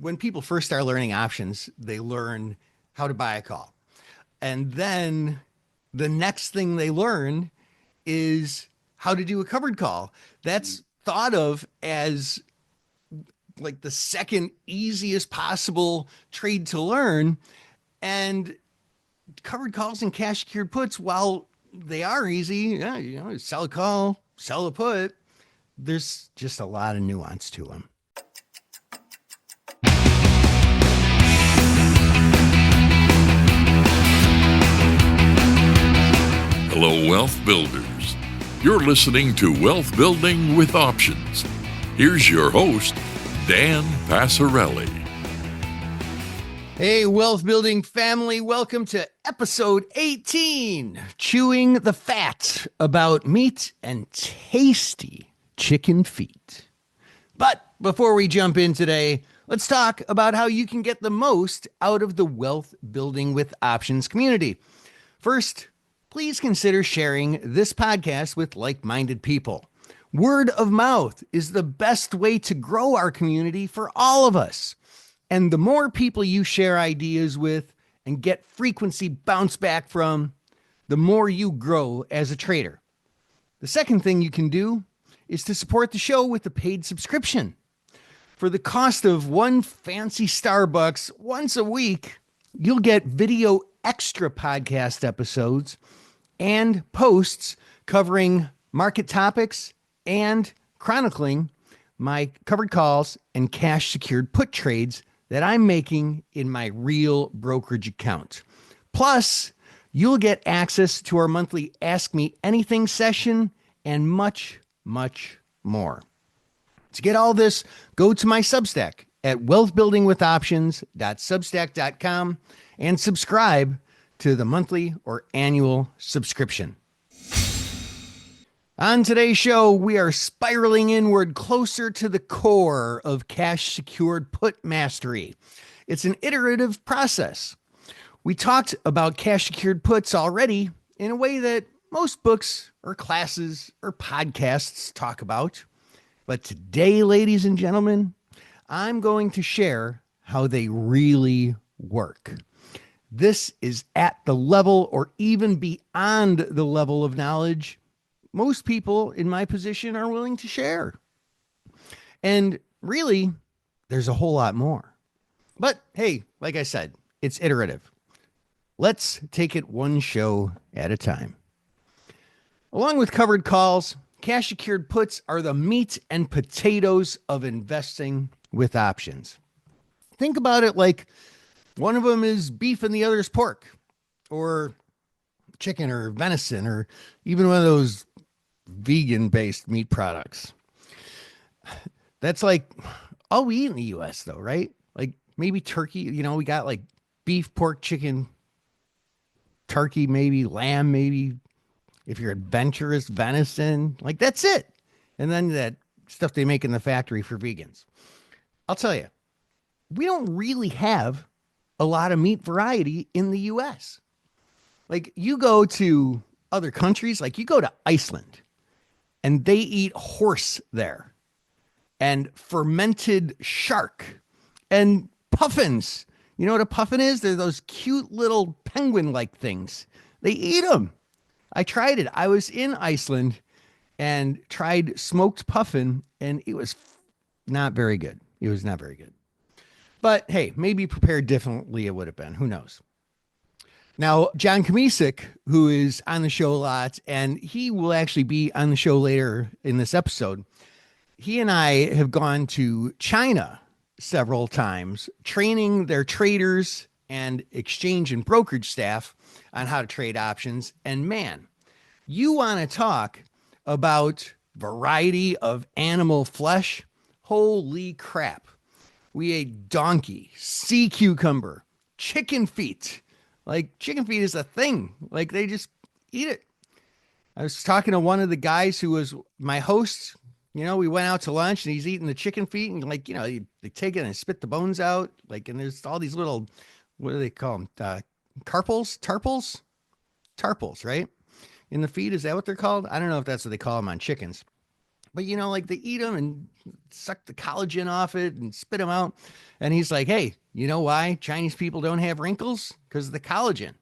when people first start learning options, they learn how to buy a call. And then the next thing they learn is how to do a covered call. That's thought of as like the second easiest possible trade to learn. And covered calls and cash secured puts, while they are easy, sell a call, sell a put, there's just a lot of nuance to them. Hello, wealth builders. You're listening to Wealth Building with Options. Here's your host, Dan Passarelli. Hey, wealth building family. Welcome to episode 18, Chewing the Fat about meat and tasty chicken feet. But before we jump in today, let's talk about how you can get the most out of the Wealth Building with Options community. First, please consider sharing this podcast with like-minded people. Word of mouth is the best way to grow our community for all of us. And the more people you share ideas with and get frequency bounce back from, the more you grow as a trader. The second thing you can do is to support the show with a paid subscription. For the cost of one fancy Starbucks once a week, you'll get video extra podcast episodes and posts covering market topics and chronicling my covered calls and cash secured put trades that I'm making in my real brokerage account. Plus, you'll get access to our monthly Ask Me Anything session and much, much more. To get all this, go to my Substack at wealthbuildingwithoptions.substack.com and subscribe to the monthly or annual subscription. On today's show, we are spiraling inward closer to the core of cash secured put mastery. It's an iterative process. We talked about cash secured puts already in a way that most books or classes or podcasts talk about. But today, ladies and gentlemen, I'm going to share how they really work. This is at the level or even beyond the level of knowledge most people in my position are willing to share. And really, there's a whole lot more. But hey, like I said, it's iterative. Let's take it one show at a time. Along with covered calls, cash secured puts are the meat and potatoes of investing with options. Think about it like one of them is beef and the other is pork, or chicken or venison, or even one of those vegan-based meat products. That's like all we eat in the U.S. though, right? Like maybe turkey, we got like beef, pork, chicken, turkey, maybe lamb, maybe if you're adventurous, venison, like that's it. And then that stuff they make in the factory for vegans. I'll tell you, we don't really have a lot of meat variety in the U.S. Like you go to other countries, like you go to Iceland and they eat horse there and fermented shark and puffins. You know what a puffin is? They're those cute little penguin-like things. They eat them. I tried it. I was in Iceland and tried smoked puffin and it was not very good. It was not very good. But hey, maybe prepared differently it would have been. Who knows? Now, John Kmiecik, who is on the show a lot, and he will actually be on the show later in this episode, he and I have gone to China several times, training their traders and exchange and brokerage staff on how to trade options. And man, you want to talk about variety of animal flesh? Holy crap. We ate donkey, sea cucumber, chicken feet. Like chicken feet is a thing. Like they just eat it. I was talking to one of the guys who was my host. We went out to lunch and he's eating the chicken feet and they take it and spit the bones out. Like, and there's all these little, what do they call them? Tarpals, right? In the feet. Is that what they're called? I don't know if that's what they call them on chickens. but like they eat them and suck the collagen off it and spit them out. And he's like, hey, you know why Chinese people don't have wrinkles? Because of the collagen.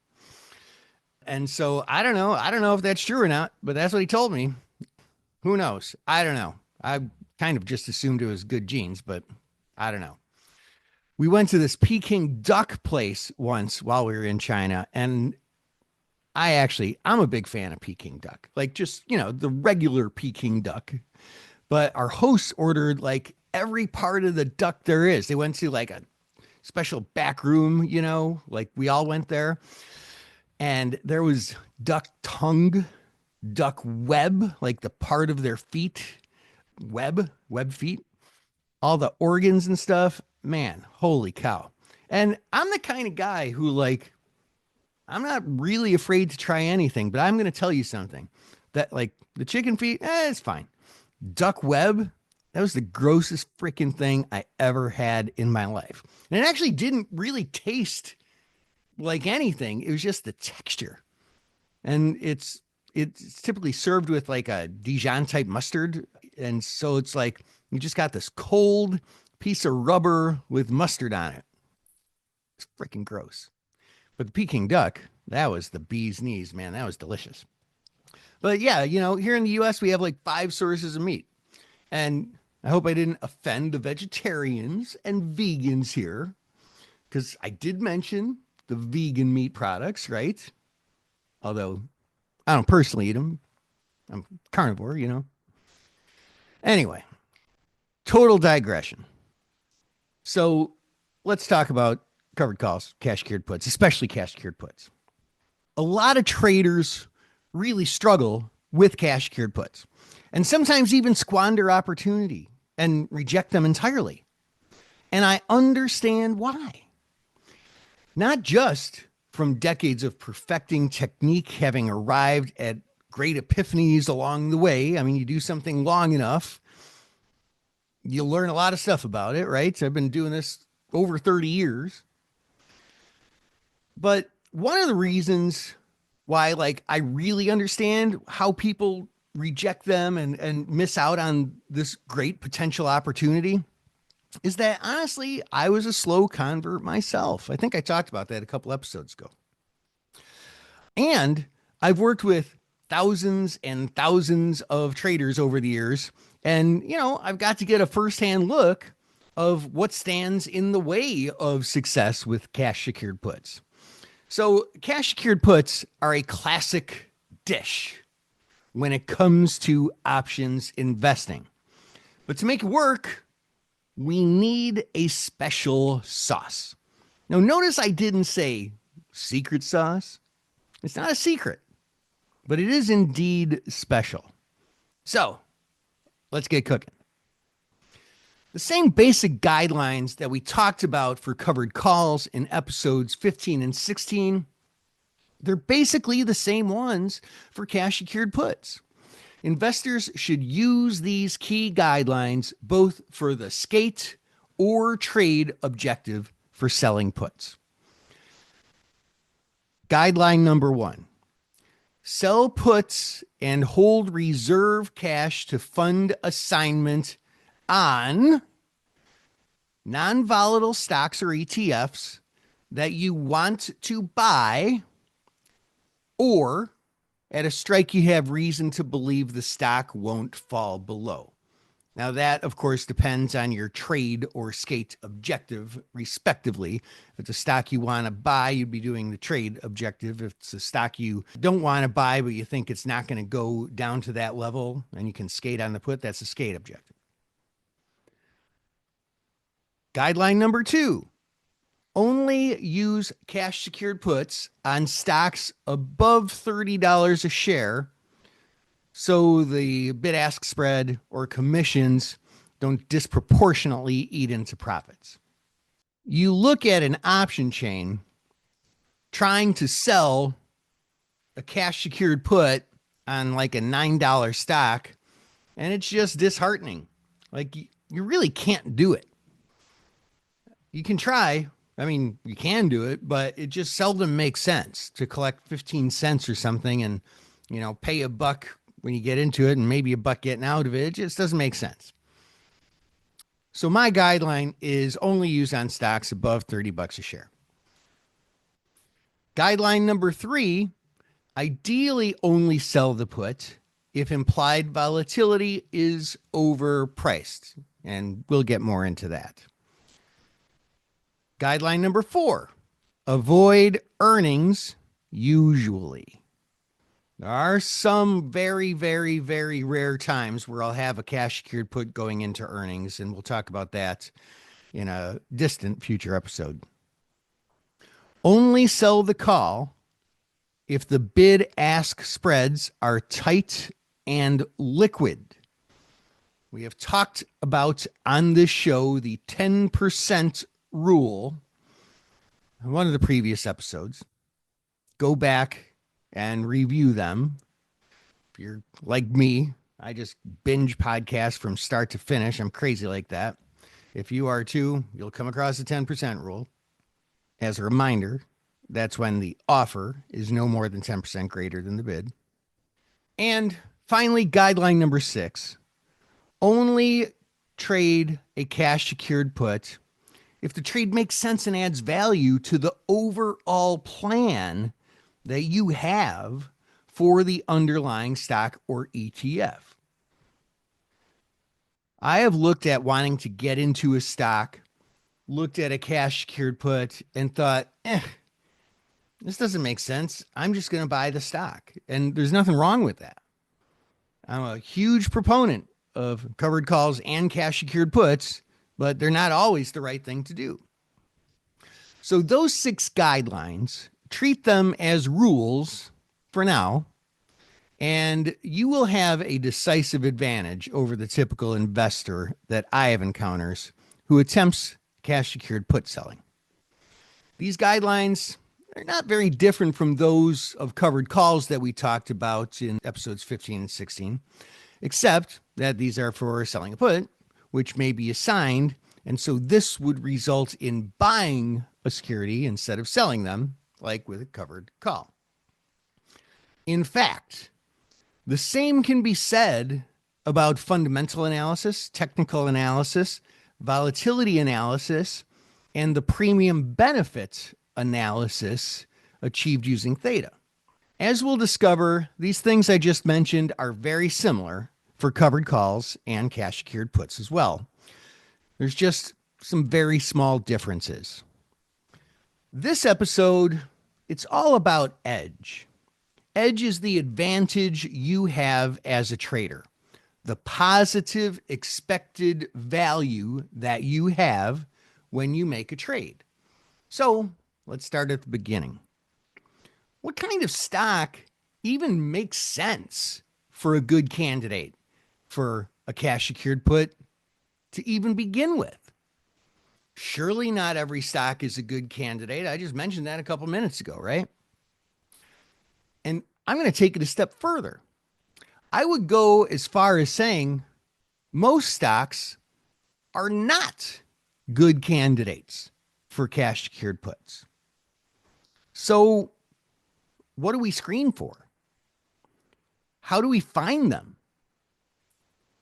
And so I don't know. I don't know if that's true or not, but that's what he told me. Who knows? I don't know. I kind of just assumed it was good genes, but I don't know. We went to this Peking duck place once while we were in China, and I'm a big fan of Peking duck, like just, the regular Peking duck. But our hosts ordered like every part of the duck there is. They went to like a special back room, like we all went there. And there was duck tongue, duck web, like the part of their feet, web feet, all the organs and stuff. Man, holy cow. And I'm the kind of guy who I'm not really afraid to try anything, but I'm going to tell you something that like the chicken feet, it's fine. Duck web, that was the grossest freaking thing I ever had in my life. And it actually didn't really taste like anything. It was just the texture. And it's typically served with like a Dijon type mustard. And so it's like you just got this cold piece of rubber with mustard on it. It's freaking gross. But the Peking duck, that was the bee's knees, man. That was delicious. But yeah, here in the US, we have like 5 sources of meat. And I hope I didn't offend the vegetarians and vegans here, because I did mention the vegan meat products, right? Although I don't personally eat them. I'm carnivore, Anyway, total digression. So let's talk about covered calls, cash secured puts, especially cash secured puts. A lot of traders really struggle with cash secured puts and sometimes even squander opportunity and reject them entirely. And I understand why. Not just from decades of perfecting technique, having arrived at great epiphanies along the way. I mean, you do something long enough, you'll learn a lot of stuff about it, right? So I've been doing this over 30 years. But one of the reasons why, I really understand how people reject them and miss out on this great potential opportunity is that, honestly, I was a slow convert myself. I think I talked about that a couple episodes ago. And I've worked with thousands and thousands of traders over the years. And, I've got to get a firsthand look of what stands in the way of success with cash secured puts. So cash secured puts are a classic dish when it comes to options investing. But to make it work, we need a special sauce. Now, notice I didn't say secret sauce. It's not a secret, but it is indeed special. So let's get cooking. The same basic guidelines that we talked about for covered calls in episodes 15 and 16, they're basically the same ones for cash secured puts. Investors should use these key guidelines both for the skate or trade objective for selling puts. Guideline number 1, sell puts and hold reserve cash to fund assignment on non-volatile stocks or ETFs that you want to buy, or at a strike you have reason to believe the stock won't fall below. Now that, of course, depends on your trade or skate objective, respectively. If it's a stock you want to buy, you'd be doing the trade objective. If it's a stock you don't want to buy, but you think it's not going to go down to that level and you can skate on the put, that's a skate objective. Guideline number 2, only use cash secured puts on stocks above $30 a share, so the bid-ask spread or commissions don't disproportionately eat into profits. You look at an option chain trying to sell a cash secured put on like a $9 stock, and it's just disheartening. Like, you really can't do it. You can try. I mean, you can do it, but it just seldom makes sense to collect 15 cents or something and, pay $1 when you get into it and maybe a buck getting out of it, it just doesn't make sense. So my guideline is only used on stocks above $30 a share. Guideline number 3, ideally only sell the put if implied volatility is overpriced. And we'll get more into that. Guideline number 4, avoid earnings usually. There are some very, very, very rare times where I'll have a cash secured put going into earnings, and we'll talk about that in a distant future episode. Only sell the call if the bid-ask spreads are tight and liquid. We have talked about on this show the 10% rule in one of the previous episodes. Go back and review them. If you're like me, I just binge podcasts from start to finish. I'm crazy like that. If you are too, you'll come across the 10% rule. As a reminder, that's when the offer is no more than 10% greater than the bid. And finally, guideline number 6, only trade a cash secured put if the trade makes sense and adds value to the overall plan that you have for the underlying stock or ETF. I have looked at wanting to get into a stock, looked at a cash secured put, and thought, this doesn't make sense. I'm just going to buy the stock. And there's nothing wrong with that. I'm a huge proponent of covered calls and cash secured puts, but they're not always the right thing to do. So those 6 guidelines, treat them as rules for now, and you will have a decisive advantage over the typical investor that I have encountered who attempts cash secured put selling. These guidelines are not very different from those of covered calls that we talked about in episodes 15 and 16, except that these are for selling a put, which may be assigned. And so this would result in buying a security instead of selling them, like with a covered call. In fact, the same can be said about fundamental analysis, technical analysis, volatility analysis, and the premium benefit analysis achieved using theta. As we'll discover, these things I just mentioned are very similar for covered calls and cash secured puts as well. There's just some very small differences. This episode, it's all about edge. Edge is the advantage you have as a trader, the positive expected value that you have when you make a trade. So let's start at the beginning. What kind of stock even makes sense for a good candidate for a cash secured put to even begin with? Surely not every stock is a good candidate. I just mentioned that a couple minutes ago, right? And I'm going to take it a step further. I would go as far as saying most stocks are not good candidates for cash secured puts. So what do we screen for? How do we find them?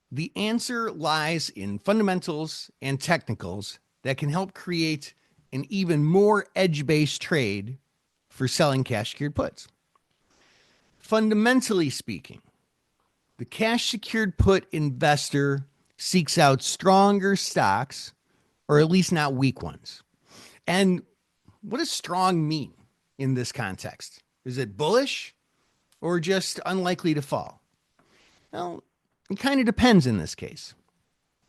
The answer lies in fundamentals and technicals that can help create an even more edge-based trade for selling cash secured puts. Fundamentally speaking, the cash secured put investor seeks out stronger stocks, or at least not weak ones. And what does strong mean in this context? Is it bullish or just unlikely to fall? Well, it kind of depends in this case.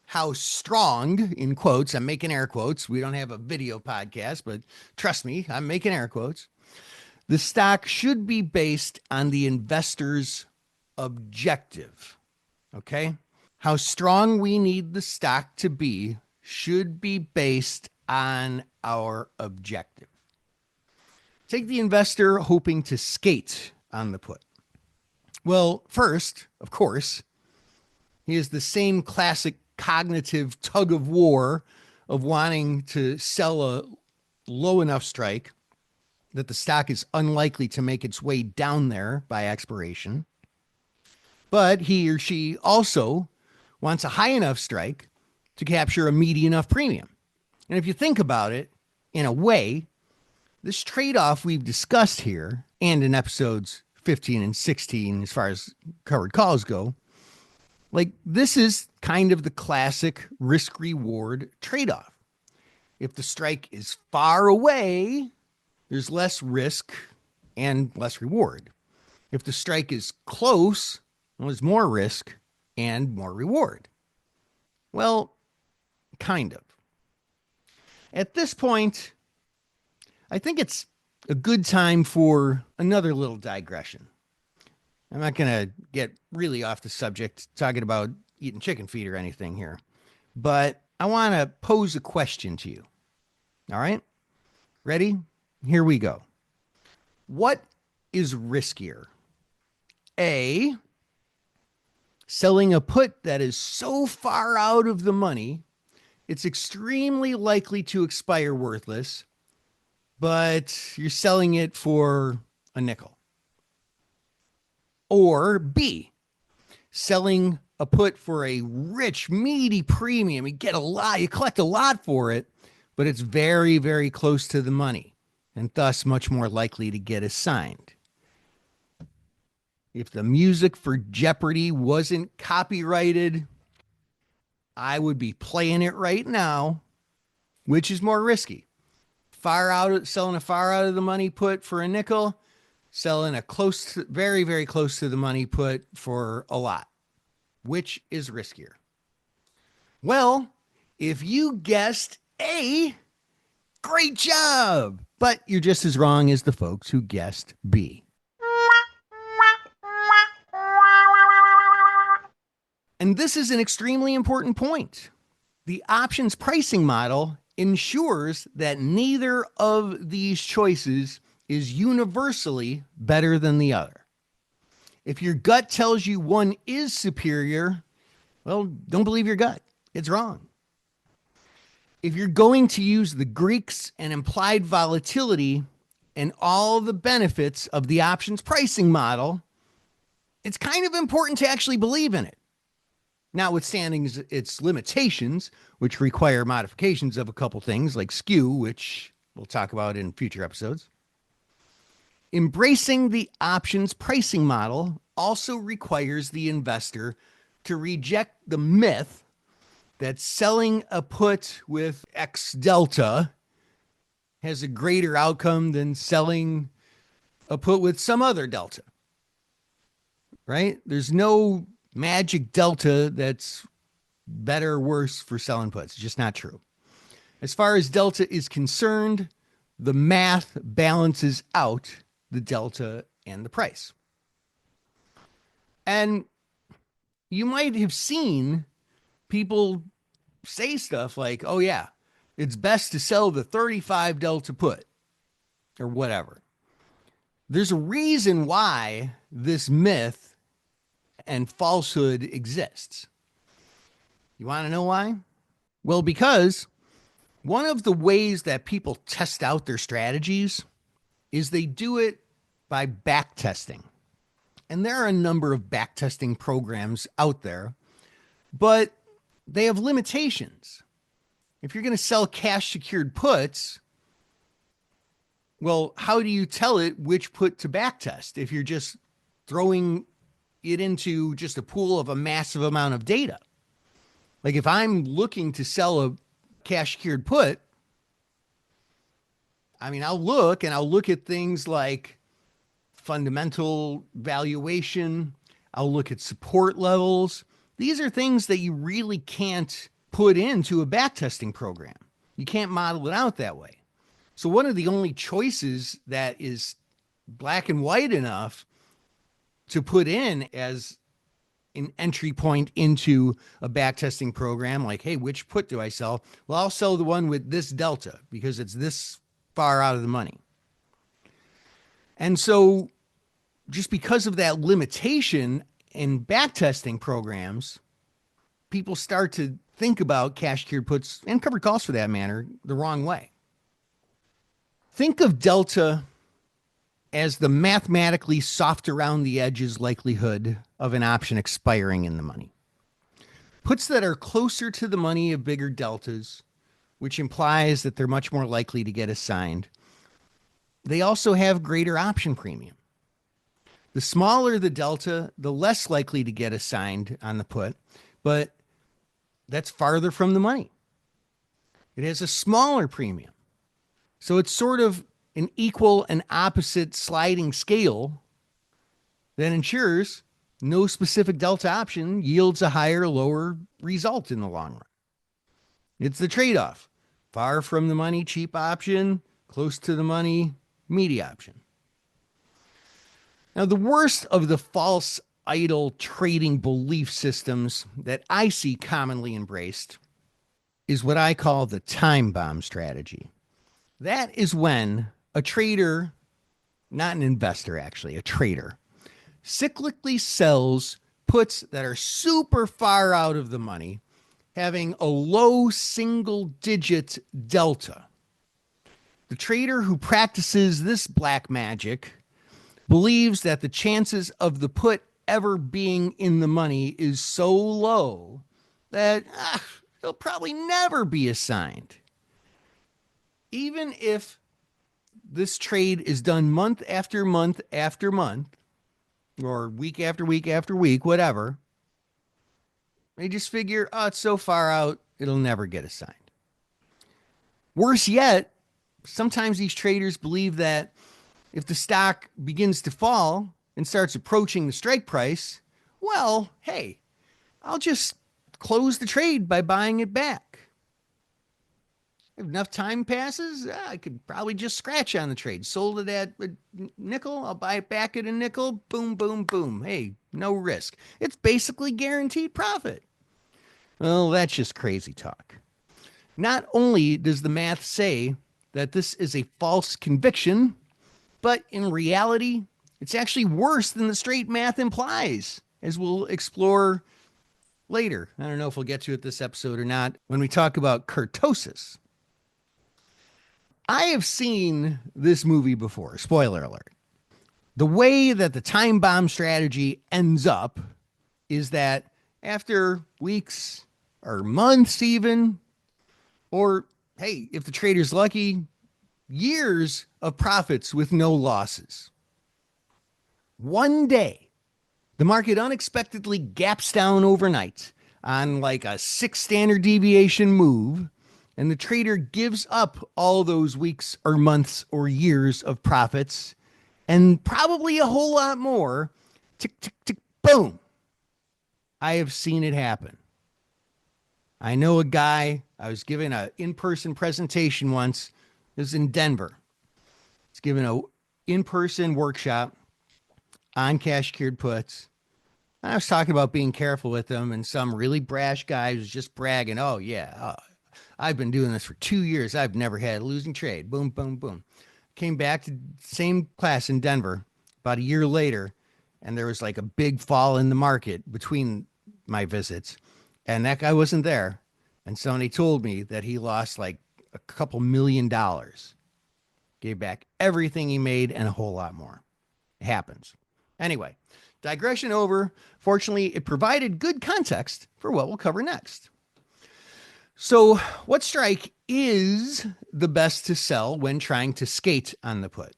How strong, in quotes, I'm making air quotes. We don't have a video podcast, but trust me, I'm making air quotes. The stock should be based on the investor's objective. Okay? How strong we need the stock to be should be based on our objective. Take the investor hoping to skate on the put. Well, first, of course, he has the same classic cognitive tug of war of wanting to sell a low enough strike that the stock is unlikely to make its way down there by expiration. but he or she also wants a high enough strike to capture a meaty enough premium. And if you think about it, in a way, this trade-off we've discussed here and in episodes 15 and 16, as far as covered calls go, like this is kind of the classic risk reward trade-off. If the strike is far away, there's less risk and less reward. If the strike is close, well, there's more risk and more reward. Well, kind of. At this point, I think it's a good time for another little digression. I'm not going to get really off the subject talking about eating chicken feet or anything here, but I want to pose a question to you. All right? Ready? Here we go. What is riskier? A, selling a put that is so far out of the money, it's extremely likely to expire worthless, but you're selling it for a nickel. Or B, selling a put for a rich, meaty premium. You get a lot, you collect a lot for it, but it's very, very close to the money and thus much more likely to get assigned. If the music for Jeopardy wasn't copyrighted, I would be playing it right now. Which is more risky? Selling a far out of the money put for a nickel, selling a very, very close to the money put for a lot. Which is riskier? Well, if you guessed A, great job. But you're just as wrong as the folks who guessed B. And this is an extremely important point. The options pricing model ensures that neither of these choices is universally better than the other. If your gut tells you one is superior, well, don't believe your gut. It's wrong. If you're going to use the Greeks and implied volatility and all the benefits of the options pricing model, it's kind of important to actually believe in it. Notwithstanding its limitations, which require modifications of a couple things like skew, which we'll talk about in future episodes. Embracing the options pricing model also requires the investor to reject the myth that selling a put with X delta has a greater outcome than selling a put with some other delta. Right? There's no magic delta that's better or worse for selling puts. It's just not true. As far as delta is concerned, the math balances out the delta and the price. And you might have seen people say stuff like, oh yeah, it's best to sell the 35 delta put or whatever. There's a reason why this myth and falsehood exists. You want to know why? Well, because one of the ways that people test out their strategies is they do it by back testing. And there are a number of back testing programs out there, but they have limitations. If you're going to sell cash secured puts, well, how do you tell it which put to back test if you're just throwing it into just a pool of a massive amount of data? Like if I'm looking to sell a cash secured put, I mean, I'll look at things like fundamental valuation. I'll look at support levels. These are things that you really can't put into a backtesting program. You can't model it out that way. So one of the only choices that is black and white enough to put in as an entry point into a backtesting program, like, hey, which put do I sell? Well, I'll sell the one with this delta because it's this far out of the money. And so just because of that limitation in backtesting programs, people start to think about cash secured puts and covered calls for that matter the wrong way. Think of delta as the mathematically soft around the edges likelihood of an option expiring in the money. Puts that are closer to the money have bigger deltas, which implies that they're much more likely to get assigned. They also have greater option premium. The smaller the delta, the less likely to get assigned on the put, but that's farther from the money. It has a smaller premium. So it's sort of an equal and opposite sliding scale that ensures no specific delta option yields a higher or lower result in the long run. It's the trade-off. Far from the money, cheap option, close to the money, meaty option. Now, the worst of the false idle trading belief systems that I see commonly embraced is what I call the time bomb strategy. That is when a trader, not an investor actually, a trader, cyclically sells puts that are super far out of the money, having a low single-digit delta. The trader who practices this black magic believes that the chances of the put ever being in the money is so low that it'll probably never be assigned. Even if this trade is done month after month after month, or week after week after week, whatever, they just figure, oh, it's so far out, it'll never get assigned. Worse yet, sometimes these traders believe that if the stock begins to fall and starts approaching the strike price, well, hey, I'll just close the trade by buying it back. If enough time passes, I could probably just scratch on the trade. Sold it at a nickel, I'll buy it back at a nickel. Boom, boom, boom. Hey, no risk. It's basically guaranteed profit. Well, that's just crazy talk. Not only does the math say that this is a false conviction, but in reality, it's actually worse than the straight math implies, as we'll explore later. I don't know if we'll get to it this episode or not when we talk about kurtosis. I have seen this movie before, spoiler alert. The way that the time bomb strategy ends up is that after weeks or months even, or hey, if the trader's lucky, years of profits with no losses. One day, the market unexpectedly gaps down overnight on like a 6 standard deviation move, and the trader gives up all those weeks or months or years of profits and probably a whole lot more. Tick, tick, tick, boom. I have seen it happen. I know a guy, I was giving an in-person presentation once. It was in Denver. It's giving an in-person workshop on cash secured puts. I was talking about being careful with them, and some really brash guy was just bragging, oh, yeah, I've been doing this for 2 years. I've never had a losing trade. Boom, boom, boom. Came back to the same class in Denver about a year later, and there was like a big fall in the market between my visits, and that guy wasn't there. And somebody told me that he lost like a couple $1 million. Gave back everything he made and a whole lot more. It happens. Anyway, digression over. Fortunately, it provided good context for what we'll cover next. So, what strike is the best to sell when trying to skate on the put?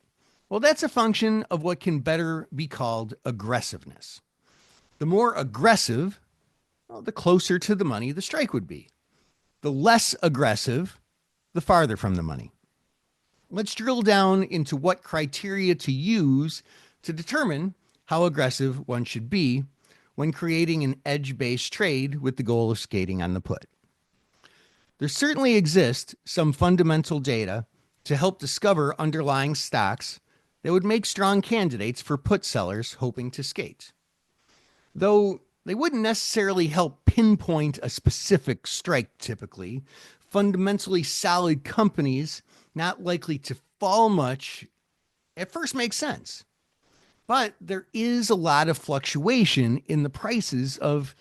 Well, that's a function of what can better be called aggressiveness. The more aggressive, well, the closer to the money the strike would be. The less aggressive, the farther from the money. Let's drill down into what criteria to use to determine how aggressive one should be when creating an edge-based trade with the goal of skating on the put. There certainly exists some fundamental data to help discover underlying stocks that would make strong candidates for put sellers hoping to skate. Though they wouldn't necessarily help pinpoint a specific strike typically, fundamentally solid companies not likely to fall much at first makes sense. But there is a lot of fluctuation in the prices of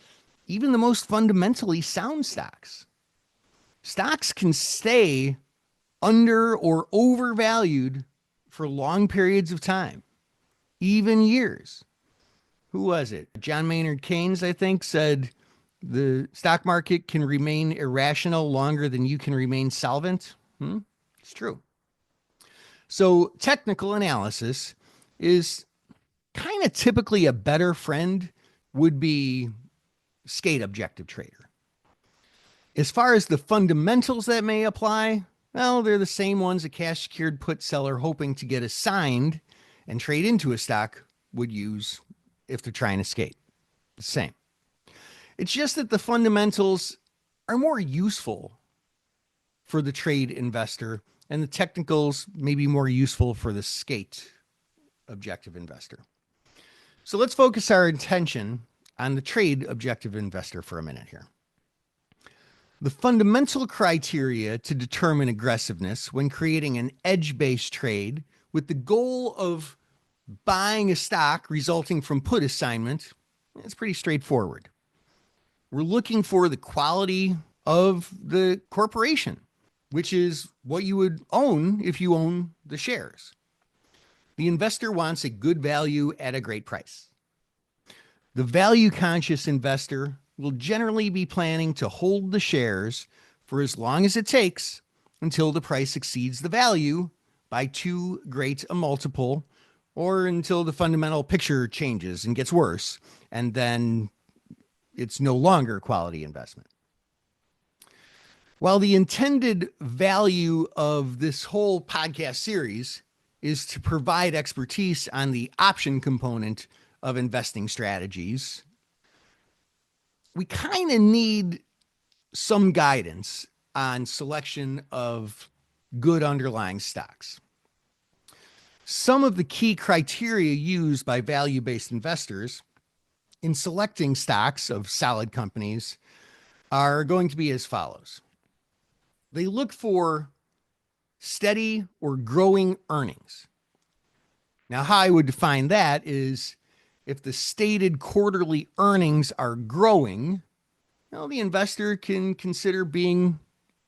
even the most fundamentally sound stocks. Stocks can stay under or overvalued for long periods of time, even years. Who was it? John Maynard Keynes, I think, said the stock market can remain irrational longer than you can remain solvent. It's true. So technical analysis is kind of typically a better friend would be skate objective trader. As far as the fundamentals that may apply, well, they're the same ones a cash secured put seller hoping to get assigned and trade into a stock would use if they're trying to skate. The same. It's just that the fundamentals are more useful for the trade investor and the technicals may be more useful for the skate objective investor. So let's focus our attention on the trade objective investor for a minute here. The fundamental criteria to determine aggressiveness when creating an edge-based trade with the goal of buying a stock resulting from put assignment is pretty straightforward. We're looking for the quality of the corporation, which is what you would own if you own the shares. The investor wants a good value at a great price. The value-conscious investor will generally be planning to hold the shares for as long as it takes until the price exceeds the value by too great a multiple or until the fundamental picture changes and gets worse, and then it's no longer a quality investment. While the intended value of this whole podcast series is to provide expertise on the option component of investing strategies, we kind of need some guidance on selection of good underlying stocks. Some of the key criteria used by value-based investors in selecting stocks of solid companies are going to be as follows. They look for steady or growing earnings. Now, how I would define that is if the stated quarterly earnings are growing, well, the investor can consider being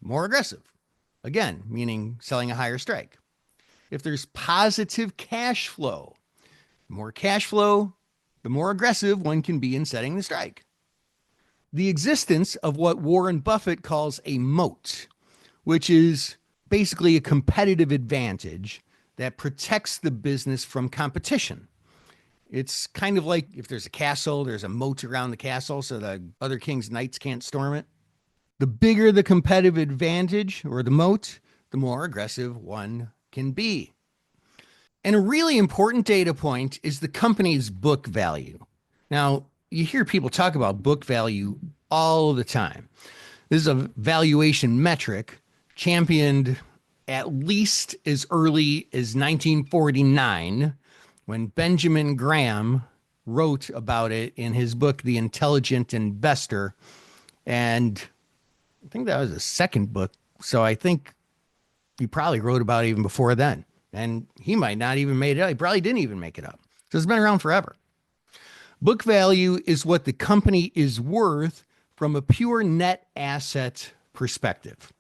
more aggressive. Again, meaning selling a higher strike. If there's positive cash flow, the more cash flow, the more aggressive one can be in setting the strike. The existence of what Warren Buffett calls a moat, which is basically a competitive advantage that protects the business from competition. It's kind of like if there's a castle, there's a moat around the castle so the other king's knights can't storm it. The bigger the competitive advantage or the moat, the more aggressive one can be. And a really important data point is the company's book value. Now, you hear people talk about book value all the time. This is a valuation metric championed at least as early as 1949, when Benjamin Graham wrote about it in his book, The Intelligent Investor. And I think that was the second book. So I think he probably wrote about it even before then. And he might not even made it up. He probably didn't even make it up. So it's been around forever. Book value is what the company is worth from a pure net asset perspective.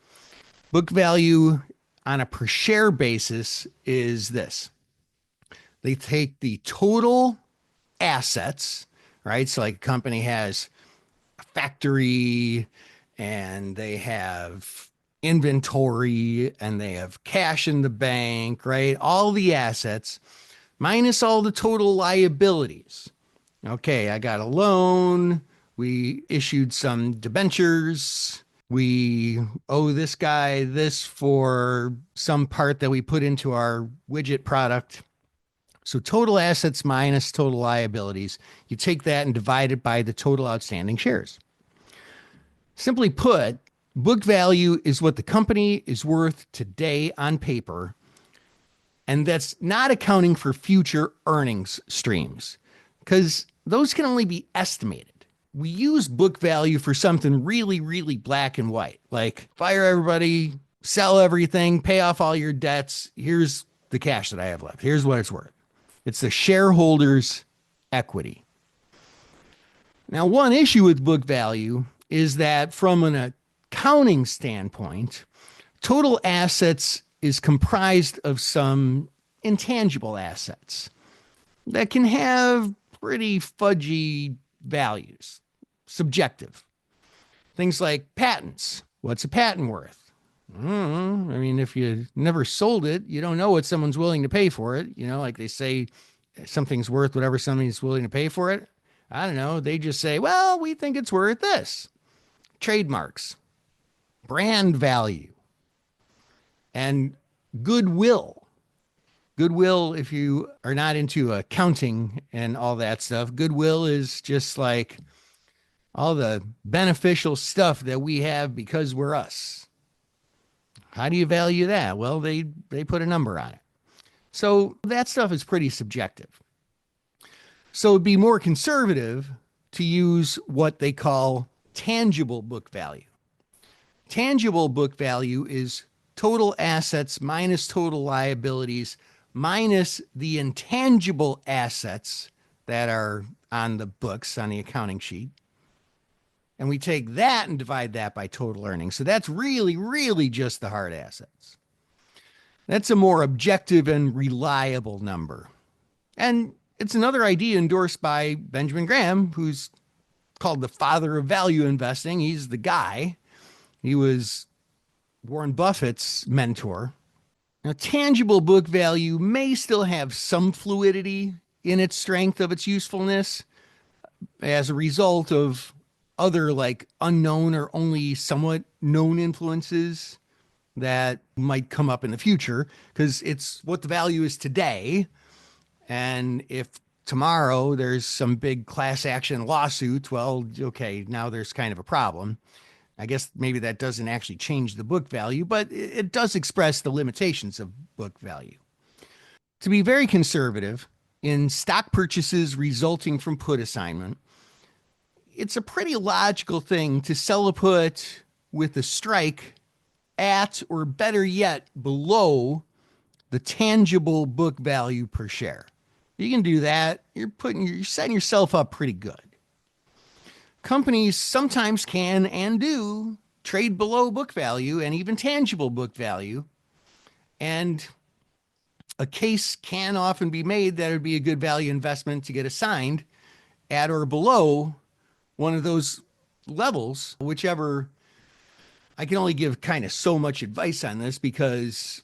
Book value on a per share basis is this. They take the total assets, right? So like a company has a factory and they have inventory and they have cash in the bank, right? All the assets minus all the total liabilities. Okay, I got a loan. We issued some debentures. We owe this guy this for some part that we put into our widget product. So total assets minus total liabilities, you take that and divide it by the total outstanding shares. Simply put, book value is what the company is worth today on paper, and that's not accounting for future earnings streams, because those can only be estimated. We use book value for something really, really black and white, like fire everybody, sell everything, pay off all your debts. Here's the cash that I have left. Here's what it's worth. It's the shareholders' equity. Now, one issue with book value is that from an accounting standpoint, total assets is comprised of some intangible assets that can have pretty fudgy values, subjective. Things like patents. What's a patent worth? I mean, if you never sold it, you don't know what someone's willing to pay for it. You know, like they say something's worth whatever somebody's willing to pay for it. I don't know. They just say, well, we think it's worth this. Trademarks, brand value, and goodwill. Goodwill, if you are not into accounting and all that stuff, goodwill is just like all the beneficial stuff that we have because we're us. How do you value that? Well, they put a number on it. So that stuff is pretty subjective. So it'd be more conservative to use what they call tangible book value. Tangible book value is total assets minus total liabilities minus the intangible assets that are on the books, on the accounting sheet. And we take that and divide that by total earnings. So that's really, really just the hard assets. That's a more objective and reliable number. And it's another idea endorsed by Benjamin Graham, who's called the father of value investing. He's the guy. He was Warren Buffett's mentor. Now, tangible book value may still have some fluidity in its strength of its usefulness as a result of other like unknown or only somewhat known influences that might come up in the future, because it's what the value is today. And if tomorrow there's some big class action lawsuit, well, okay, now there's kind of a problem. I guess maybe that doesn't actually change the book value, but it does express the limitations of book value. To be very conservative in stock purchases resulting from put assignment, it's a pretty logical thing to sell a put with a strike at, or better yet, below the tangible book value per share. You can do that. You're setting yourself up pretty good. Companies sometimes can and do trade below book value and even tangible book value. And a case can often be made that it would be a good value investment to get assigned at or below one of those levels, whichever. I can only give kind of so much advice on this because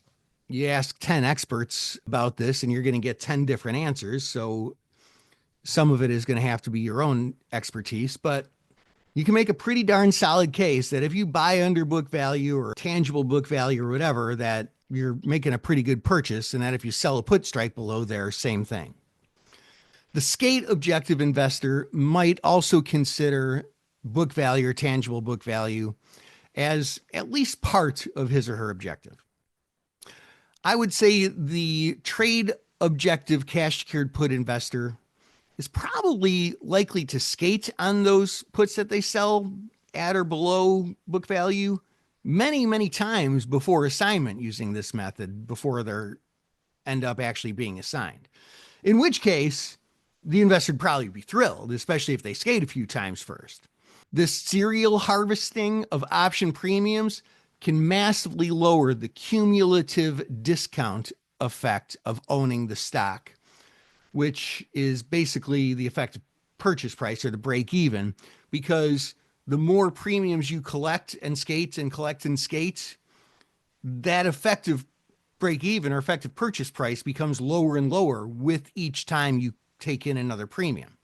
you ask 10 experts about this and you're going to get 10 different answers. So some of it is going to have to be your own expertise, but you can make a pretty darn solid case that if you buy under book value or tangible book value or whatever, that you're making a pretty good purchase, and that if you sell a put strike below there, same thing. The skate objective investor might also consider book value or tangible book value as at least part of his or her objective. I would say the trade objective cash secured put investor is probably likely to skate on those puts that they sell at or below book value many, many times before assignment using this method, before they end up actually being assigned. In which case, the investor would probably be thrilled, especially if they skate a few times first. This serial harvesting of option premiums can massively lower the cumulative discount effect of owning the stock, which is basically the effective purchase price or the break even, because the more premiums you collect and skate, that effective break even or effective purchase price becomes lower and lower with each time you take in another premium.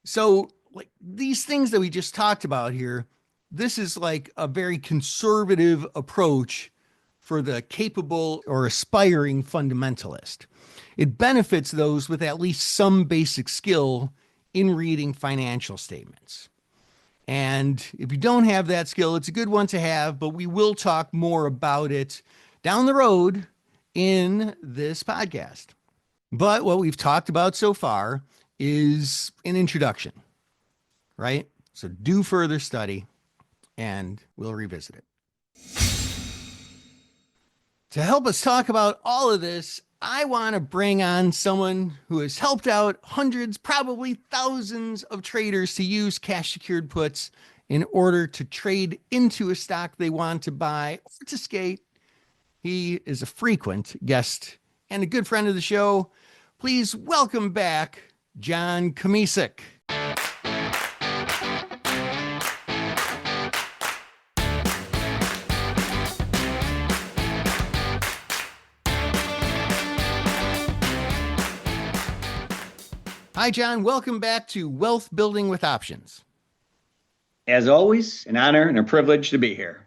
So like these things that we just talked about here, this is like a very conservative approach for the capable or aspiring fundamentalist. It benefits those with at least some basic skill in reading financial statements. And if you don't have that skill, it's a good one to have, but we will talk more about it down the road in this podcast. But what we've talked about so far is an introduction, right? So do further study and we'll revisit it. To help us talk about all of this, I want to bring on someone who has helped out hundreds, probably thousands of traders to use cash secured puts in order to trade into a stock they want to buy or to skate. He is a frequent guest and a good friend of the show. Please welcome back John Kmiecik. Hi, John. Welcome back to Wealth Building with Options. As always, an honor and a privilege to be here.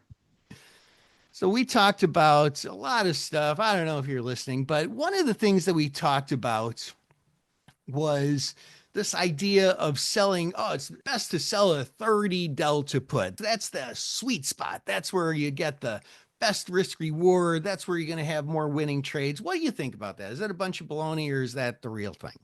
So we talked about a lot of stuff. I don't know if you're listening, but one of the things that we talked about was this idea of selling. Oh, it's best to sell a 30 delta put. That's the sweet spot. That's where you get the best risk reward. That's where you're going to have more winning trades. What do you think about that? Is that a bunch of baloney or is that the real thing?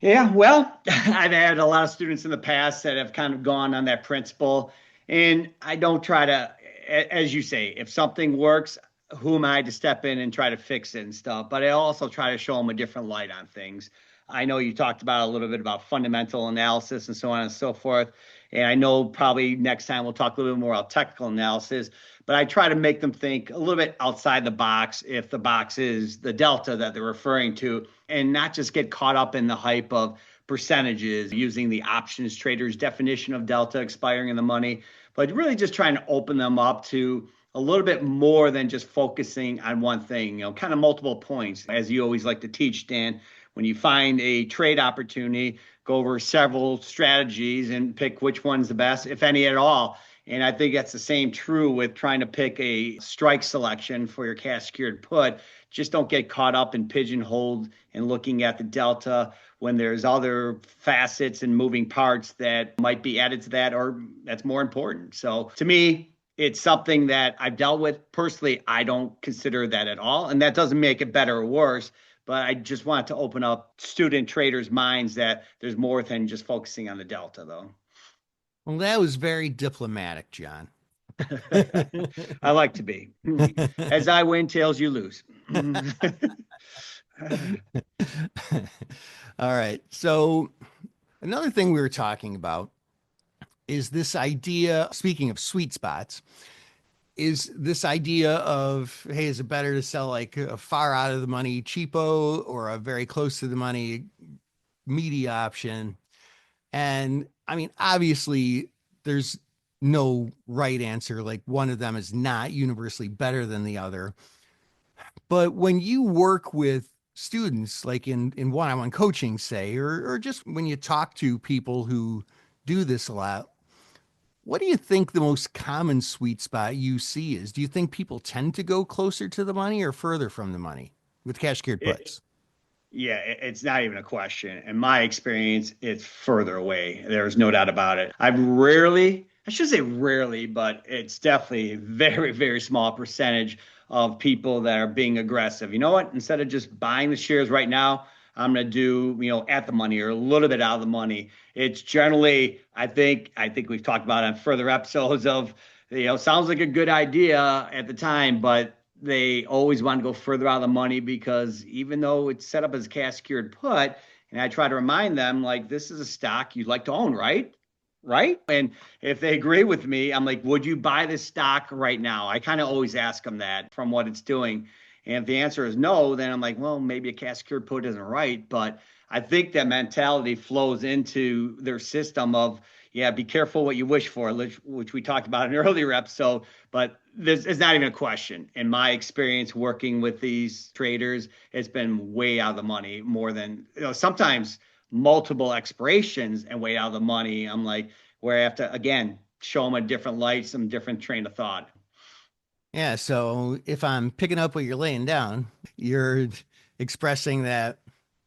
Yeah, well, I've had a lot of students in the past that have kind of gone on that principle. And I don't try to, as you say, if something works, who am I to step in and try to fix it and stuff? But I also try to show them a different light on things. I know you talked about a little bit about fundamental analysis and so on and so forth. And I know probably next time we'll talk a little bit more about technical analysis, but I try to make them think a little bit outside the box if the box is the delta that they're referring to, and not just get caught up in the hype of percentages using the options traders definition of delta expiring in the money, but really just trying to open them up to a little bit more than just focusing on one thing, kind of multiple points. As you always like to teach, Dan, when you find a trade opportunity, go over several strategies and pick which one's the best, if any at all. And I think that's the same true with trying to pick a strike selection for your cash secured put. Just don't get caught up and pigeonholed and looking at the delta when there's other facets and moving parts that might be added to that or that's more important. So to me, it's something that I've dealt with personally. I don't consider that at all. And that doesn't make it better or worse. But I just wanted to open up student traders' minds that there's more than just focusing on the delta, though. Well, that was very diplomatic, John. I like to be. As I win, tails you lose. All right. So another thing we were talking about is this idea, speaking of sweet spots, is this idea of, hey, is it better to sell like a far out of the money cheapo or a very close to the money meaty option? And I mean, obviously, there's no right answer. Like one of them is not universally better than the other. But when you work with students, like in one-on-one coaching, say, or just when you talk to people who do this a lot, what do you think the most common sweet spot you see is? Do you think people tend to go closer to the money or further from the money with cash secured puts? Yeah, it's not even a question. In my experience, it's further away. There's no doubt about it. I should say rarely, but it's definitely a very, very small percentage of people that are being aggressive. You know what? Instead of just buying the shares right now, I'm going to do, at the money or a little bit out of the money. It's generally, I think we've talked about on further episodes of, sounds like a good idea at the time, but they always want to go further out of the money because even though it's set up as a cash secured put, and I try to remind them, like, this is a stock you'd like to own, right? Right. And if they agree with me, I'm like, would you buy this stock right now? I kind of always ask them that from what it's doing. And if the answer is no, then I'm like, well, maybe a cash secured put isn't right. But I think that mentality flows into their system of, yeah, be careful what you wish for, which we talked about in an earlier episode. But this is not even a question. In my experience working with these traders, it's been way out of the money, more than, sometimes multiple expirations and way out of the money. I'm like, where I have to, again, show them a different light, some different train of thought. Yeah. So if I'm picking up what you're laying down, you're expressing that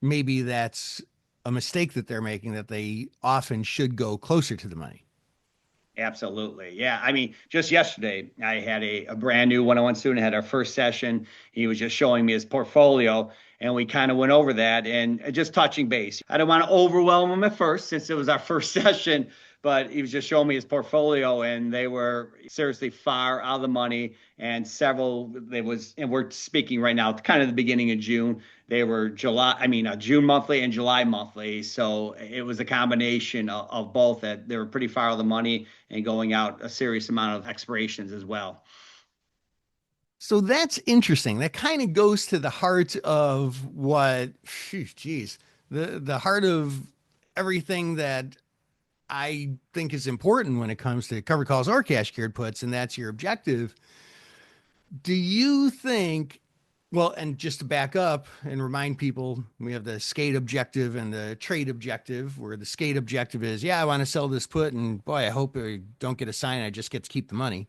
maybe that's a mistake that they're making, that they often should go closer to the money. Absolutely. Yeah. I mean, just yesterday, I had a brand new one-on-one student, had our first session. He was just showing me his portfolio, and we kind of went over that and just touching base. I don't want to overwhelm him at first since it was our first session, but he was just showing me his portfolio, and they were seriously far out of the money. And and we're speaking right now, kind of the beginning of June. They were June monthly and July monthly. So it was a combination of both, that they were pretty far out of the money and going out a serious amount of expirations as well. So that's interesting. That kind of goes to the heart of what, geez, the heart of everything that I think is important when it comes to covered calls or cash secured puts, and that's your objective. Do you think, well, and just to back up and remind people, we have the skate objective and the trade objective, where the skate objective is, yeah, I want to sell this put, and boy, I hope I don't get a sign. I just get to keep the money.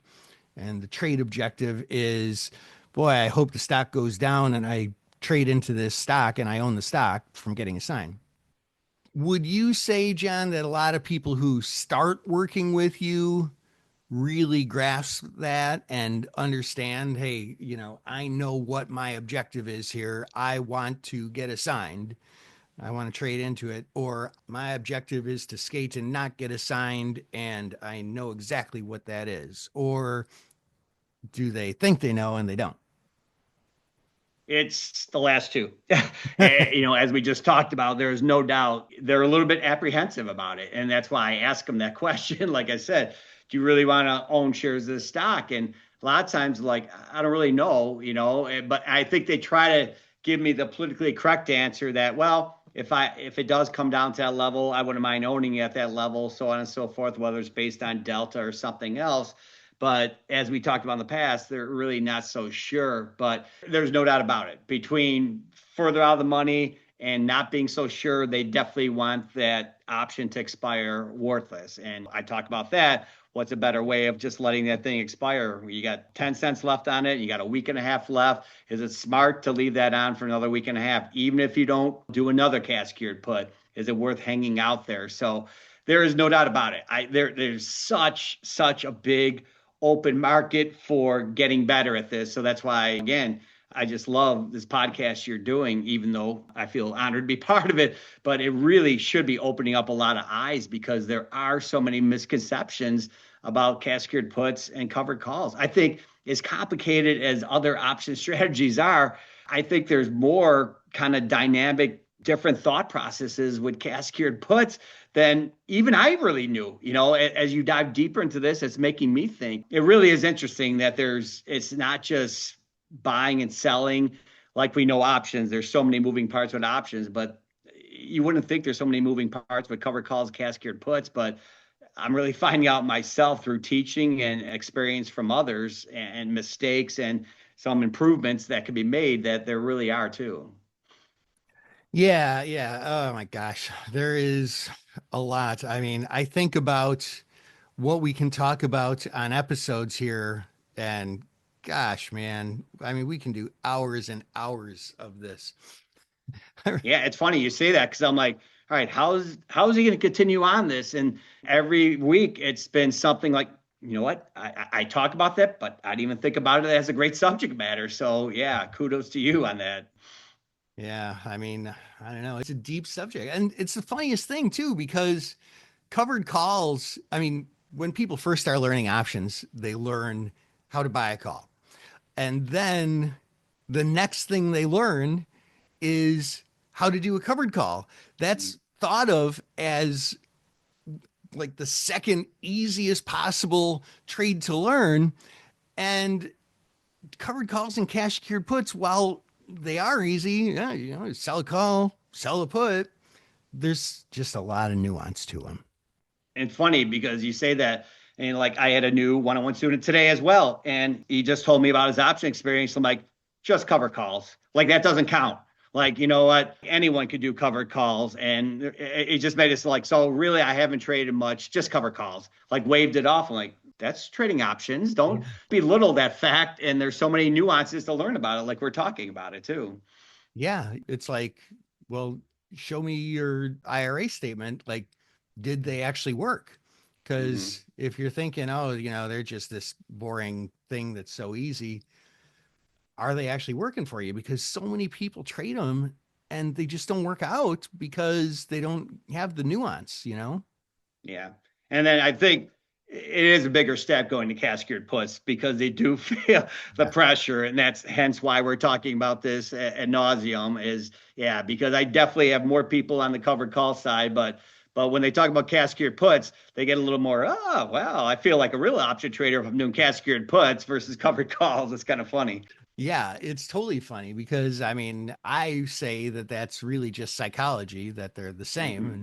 And the trade objective is, boy, I hope the stock goes down and I trade into this stock and I own the stock from getting a sign. Would you say, John, that a lot of people who start working with you really grasp that and understand, hey, I know what my objective is here. I want to get assigned. I want to trade into it. Or my objective is to skate and not get assigned. And I know exactly what that is. Or do they think they know and they don't? It's the last two. As we just talked about, there's no doubt they're a little bit apprehensive about it. And that's why I ask them that question. Like I said, do you really want to own shares of this stock? And a lot of times, like, I don't really know, but I think they try to give me the politically correct answer that, well, if it does come down to that level, I wouldn't mind owning it at that level, so on and so forth, whether it's based on Delta or something else. But as we talked about in the past, they're really not so sure. But there's no doubt about it. Between further out of the money and not being so sure, they definitely want that option to expire worthless. And I talk about that. What's a better way of just letting that thing expire? You got 10 cents left on it. You got a week and a half left. Is it smart to leave that on for another week and a half? Even if you don't do another cash secured put, is it worth hanging out there? So there is no doubt about it. There's such a big open market for getting better at this. So that's why, again, I just love this podcast you're doing, even though I feel honored to be part of it. But it really should be opening up a lot of eyes because there are so many misconceptions about cash secured puts and covered calls. I think as complicated as other option strategies are, I think there's more kind of dynamic, different thought processes with cash secured puts than even I really knew. As you dive deeper into this, it's making me think. It really is interesting that it's not just buying and selling like we know options. There's so many moving parts with options, but you wouldn't think there's so many moving parts with covered calls, cash secured puts. But I'm really finding out myself through teaching and experience from others and mistakes and some improvements that can be made that there really are too. Yeah, yeah. Oh my gosh. There is a lot. I mean, I think about what we can talk about on episodes here, and gosh, man, I mean, we can do hours and hours of this. Yeah, it's funny you say that because I'm like, all right, how's he going to continue on this? And every week it's been something like, you know what, I talk about that, but I didn't even think about it as a great subject matter. So yeah, kudos to you on that. Yeah, I mean, I don't know. It's a deep subject. And it's the funniest thing too, because covered calls, I mean, when people first start learning options, they learn how to buy a call. And then the next thing they learn is how to do a covered call. That's thought of as like the second easiest possible trade to learn. And covered calls and cash secured puts, while they are easy, yeah, sell a call, sell a put, there's just a lot of nuance to them. And funny because you say that, and like I had a new one-on-one student today as well, and he just told me about his option experience. I'm like, just cover calls. Like that doesn't count. Like, you know what? Anyone could do covered calls. And it just made us like, so really, I haven't traded much, just cover calls. Like waved it off. I'm like, that's trading options. Don't belittle that fact. And there's so many nuances to learn about it. Like we're talking about it too. Yeah. It's like, well, show me your IRA statement. Like, did they actually work? Because if you're thinking, oh, they're just this boring thing that's so easy, are they actually working for you? Because so many people trade them and they just don't work out because they don't have the nuance, Yeah. And then I think it is a bigger step going to cash secured puts because they do feel the pressure. And that's hence why we're talking about this ad nauseum is, because I definitely have more people on the covered call side, but But when they talk about cash secured puts, they get a little more, oh, well, I feel like a real option trader if I'm doing cash secured puts versus covered calls. It's kind of funny. Yeah, it's totally funny because I mean, I say that that's really just psychology, that they're the same. Mm-hmm.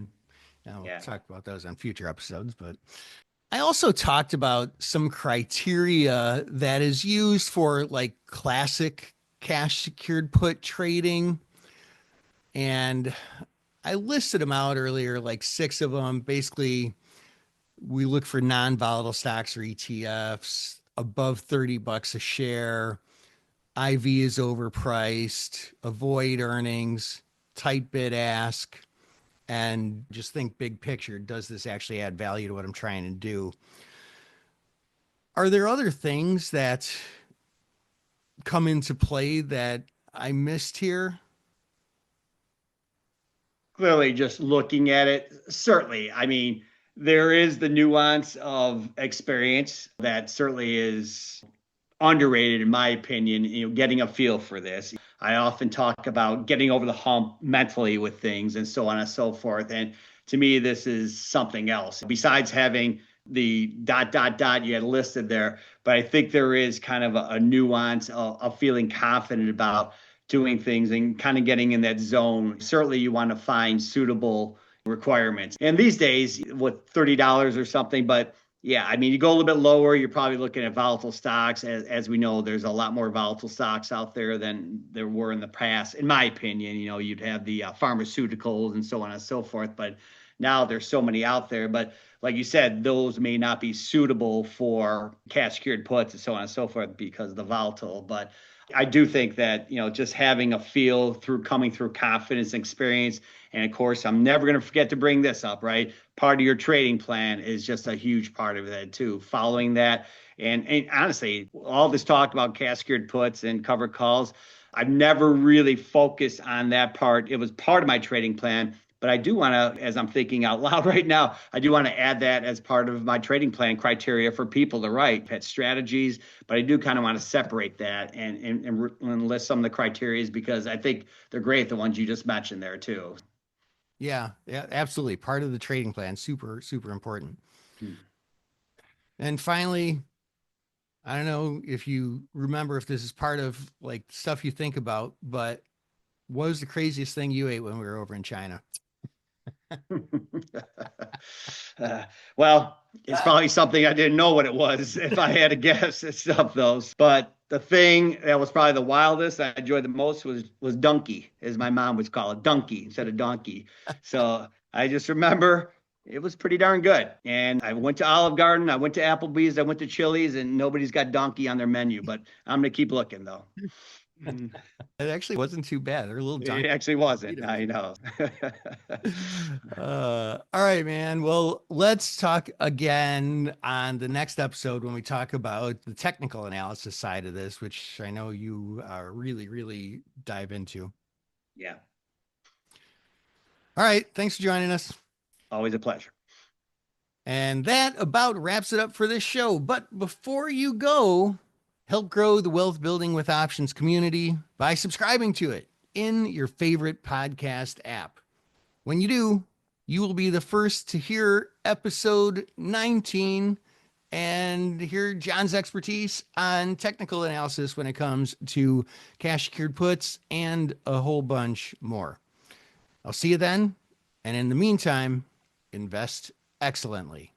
And we'll Yeah. talk about those on future episodes. But I also talked about some criteria that is used for like classic cash secured put trading. And I listed them out earlier, like 6 of them. Basically, we look for non-volatile stocks or ETFs above $30 a share. IV is overpriced, avoid earnings, tight bid ask, and just think big picture. Does this actually add value to what I'm trying to do? Are there other things that come into play that I missed here? Clearly, just looking at it, certainly. I mean, there is the nuance of experience that certainly is underrated, in my opinion, getting a feel for this. I often talk about getting over the hump mentally with things and so on and so forth. And to me, this is something else besides having the ... you had listed there. But I think there is kind of a nuance of feeling confident about doing things and kind of getting in that zone. Certainly you want to find suitable requirements. And these days with $30 or something, but yeah, I mean, you go a little bit lower, you're probably looking at volatile stocks. As we know, there's a lot more volatile stocks out there than there were in the past. In my opinion, you'd have the pharmaceuticals and so on and so forth. But now there's so many out there. But like you said, those may not be suitable for cash secured puts and so on and so forth because of the volatile. But I do think that, just having a feel through coming through confidence and experience. And of course, I'm never going to forget to bring this up, right? Part of your trading plan is just a huge part of that too. Following that. And honestly, all this talk about cash secured puts and covered calls, I've never really focused on that part. It was part of my trading plan. But I do want to, as I'm thinking out loud right now, I do want to add that as part of my trading plan criteria for people to write pet strategies. But I do kind of want to separate that and list some of the criteria because I think they're great, the ones you just mentioned there too. Yeah, absolutely. Part of the trading plan, super, super important. And finally, I don't know if you remember if this is part of like stuff you think about, but what was the craziest thing you ate when we were over in China? Well, it's probably something I didn't know what it was if I had to guess at stuff those. But the thing that was probably the wildest I enjoyed the most was donkey, as my mom would call it, donkey instead of donkey. So I just remember it was pretty darn good. And I went to Olive Garden, I went to Applebee's, I went to Chili's, and nobody's got donkey on their menu. But I'm going to keep looking though. It actually wasn't too bad. They're a little donkey. It actually wasn't. I know. All right, man. Well, let's talk again on the next episode when we talk about the technical analysis side of this, which I know you really, really dive into. Yeah. All right. Thanks for joining us. Always a pleasure. And that about wraps it up for this show. But before you go, help grow the Wealth Building with Options community by subscribing to it in your favorite podcast app. When you do, you will be the first to hear episode 19 and hear John's expertise on technical analysis when it comes to cash secured puts and a whole bunch more. I'll see you then. And in the meantime, invest excellently.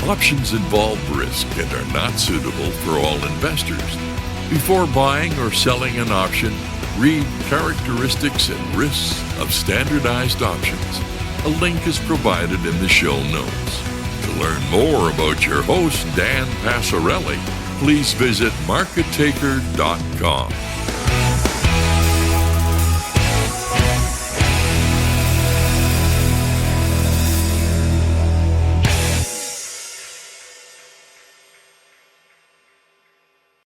Options involve risk and are not suitable for all investors. Before buying or selling an option, read characteristics and risks of standardized options. A link is provided in the show notes. To learn more about your host, Dan Passarelli, please visit markettaker.com.